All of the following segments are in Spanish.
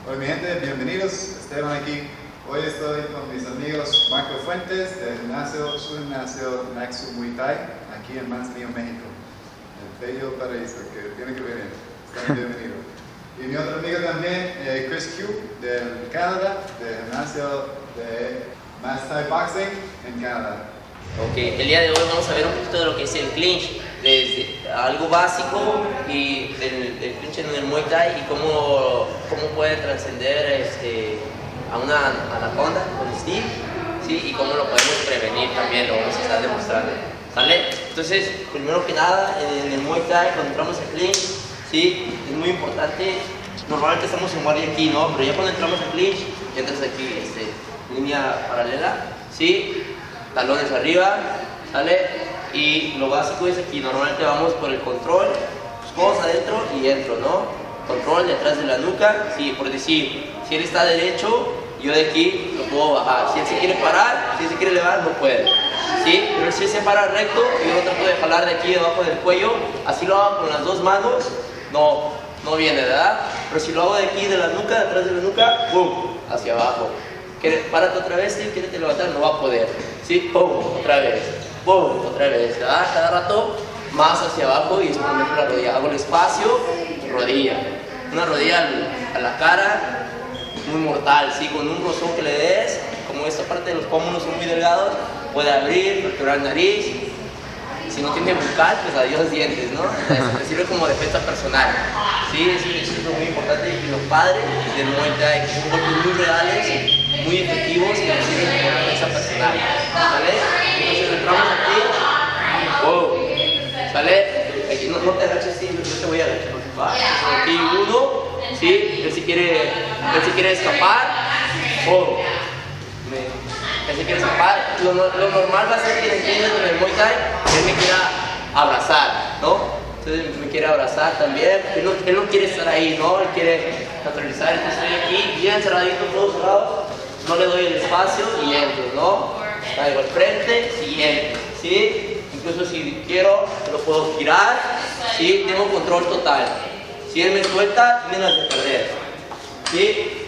Hola mi gente, bienvenidos, Esteban aquí. Hoy estoy con mis amigos Marco Fuentes del su gimnasio Naxu Muay Thai, aquí en Manzanillo, México. El bello paraíso que tiene que venir. Están bienvenidos. Y mi otro amigo también, Chris Q, del Canadá, del gimnasio de Mass Thai Boxing en Canadá. Ok, el día de hoy vamos a ver un poquito de lo que es el clinch, desde algo básico y del clinch en el Muay Thai y cómo puede trascender a una anaconda con Steve, ¿sí? Y cómo lo podemos prevenir también, lo vamos a estar demostrando, ¿sale? Entonces, primero que nada, en el Muay Thai, cuando entramos al clinch, ¿sí? Es muy importante, normalmente estamos en guardia aquí, ¿no? Pero ya cuando entramos al clinch, ya entras aquí, línea paralela, ¿sí? Talones arriba, ¿sale? Y lo básico es aquí, normalmente vamos por el control, pues, codos adentro y entro, ¿no? Control detrás de la nuca, sí, por decir, si él está derecho, yo de aquí lo puedo bajar. Si él se quiere parar, si él se quiere elevar, no puede, ¿sí? Pero si él se para recto, yo lo trato de jalar de aquí debajo del cuello, así lo hago con las dos manos, no viene, ¿verdad? Pero si lo hago de aquí, de la nuca, detrás de la nuca, ¡pum!, hacia abajo. Párate otra vez, si quieres levantar, no va a poder, ¿sí? ¡Pum!, otra vez, ¡pum!, otra vez, ¿verdad? Cada rato más hacia abajo y es poner la rodilla. Hago el espacio, rodilla. Una rodilla a la cara, muy mortal, ¿sí? Con un rozón que le des, como esta parte de los pómulos son muy delgados, puede abrir, fracturar nariz. Si no tiene bucal, pues adiós dientes, ¿no? Te sirve como defensa personal. Sí, eso es lo muy importante y lo padre del Muay Thai, que son golpes muy reales, muy efectivos y nos sirven como defensa personal. ¿Sale? Entonces entramos aquí. ¡Wow! ¿Sale? Aquí no te agaches, sí, yo te voy a agachar. Aquí uno, ¿sí? Él si quiere escapar. ¡Oh! Él si quiere escapar. Lo normal va a ser que entiendan en el Muay Thai, él me quiera abrazar, ¿no? Entonces me quiere abrazar también, él no quiere estar ahí, ¿no? Él quiere naturalizar, entonces estoy aquí, bien cerradito, todos cerrados, no le doy el espacio y entro, ¿no? Traigo al frente y entro, ¿sí? Incluso si quiero, lo puedo girar, ¿sí? Tengo control total. Si él me suelta, tiene las de perder, ¿sí?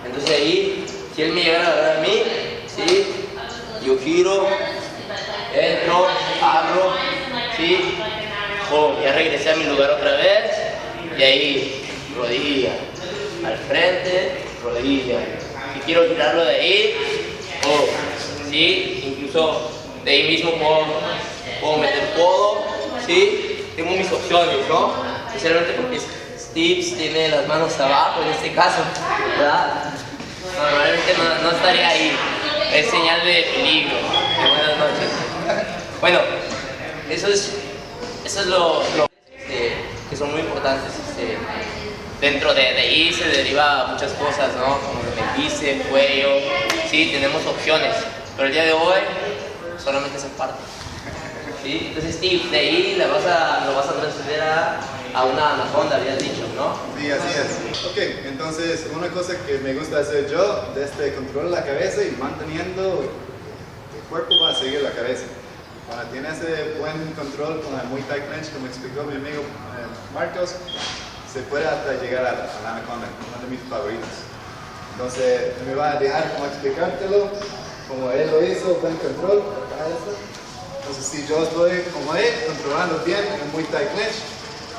Entonces ahí, si él me llegara a agarrar a mí, ¿sí? Yo giro, entro, abro, ¿sí? Oh, ya regresé a mi lugar otra vez y ahí, rodilla, al frente, rodilla. Si quiero girarlo de ahí, oh, ¿sí? Incluso de ahí mismo puedo meter codo, ¿sí? Tengo mis opciones, ¿no? Especialmente porque Steve tiene las manos abajo en este caso, ¿verdad? Normalmente no estaría ahí. Es señal de peligro, de buenas noches. Bueno, eso es lo que son muy importantes. Dentro de ahí se deriva muchas cosas, ¿no? Como el bíceps, cuello, sí, tenemos opciones, pero el día de hoy solamente esa parte, ¿sí? Entonces Steve, de ahí lo vas a transcender a una anaconda, habías dicho, ¿no? Sí, así es. Ok, entonces una cosa que me gusta hacer yo, desde controlar la cabeza y manteniendo el cuerpo va a seguir la cabeza. Cuando tiene ese buen control con el Muay Thai Clinch, como explicó mi amigo Marcos, se puede hasta llegar a la anaconda, uno de mis favoritos. Entonces me va a dejar como explicártelo, como él lo hizo, buen control. Entonces si yo estoy como él, controlando bien el Muay Thai Clinch,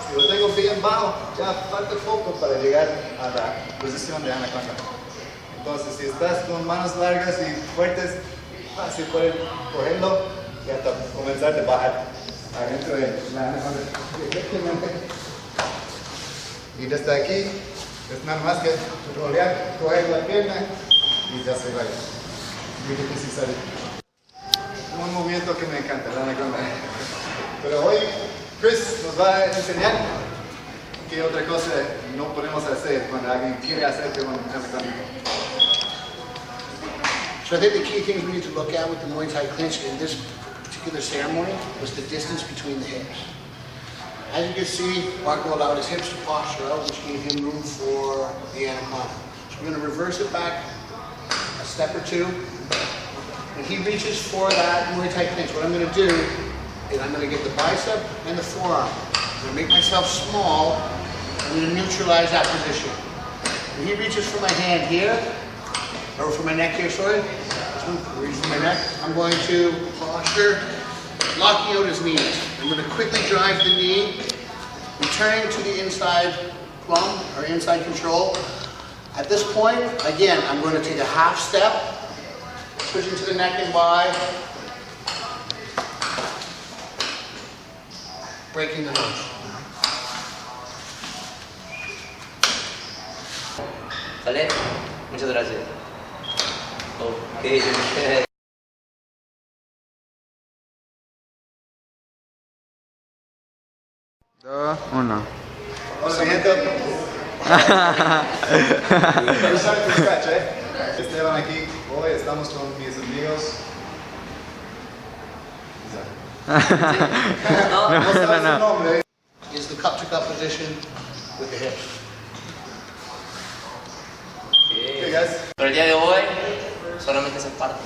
si lo tengo bien bajo, ya falta poco para llegar a la posición de anaconda. Entonces, si estás con manos largas y fuertes, fácil poder cogerlo y hasta comenzar a bajar adentro de la anaconda. Y desde aquí, es nada más que rolear, coger la pierna y ya se va. Muy difícil salir. Un movimiento que me encanta, la anaconda. Pero hoy, Chris nos va a enseñar qué otra cosa no podemos hacer cuando alguien quiere hacer un anaconda. So I think the key things we need to look at with the Muay Thai clinch in this particular ceremony was the distance between the hips. As you can see, Marco allowed his hips to posture out, which gave him room for the anaconda. So we're going to reverse it back a step or two. When he reaches for that Muay Thai clinch, what I'm going to do is I'm going to get the bicep and the forearm I'm gonna make myself small. I'm gonna neutralize that position. When he reaches for my hand here, or for my neck here, sorry, reach for my neck, I'm going to posture, locking out his knees. I'm gonna quickly drive the knee, returning to the inside plumb, or inside control. At this point, again, I'm going to take a half step, switching to the neck and by, breaking the nose. ¿Sale? Muchas gracias. Ok. 2, 1. Hola, mi gente. Esteban aquí. Hoy estamos con mis amigos. No sabes su nombre. Is the cup to cup position with the hips. Okay, guys. Pero el día de hoy solamente se parte.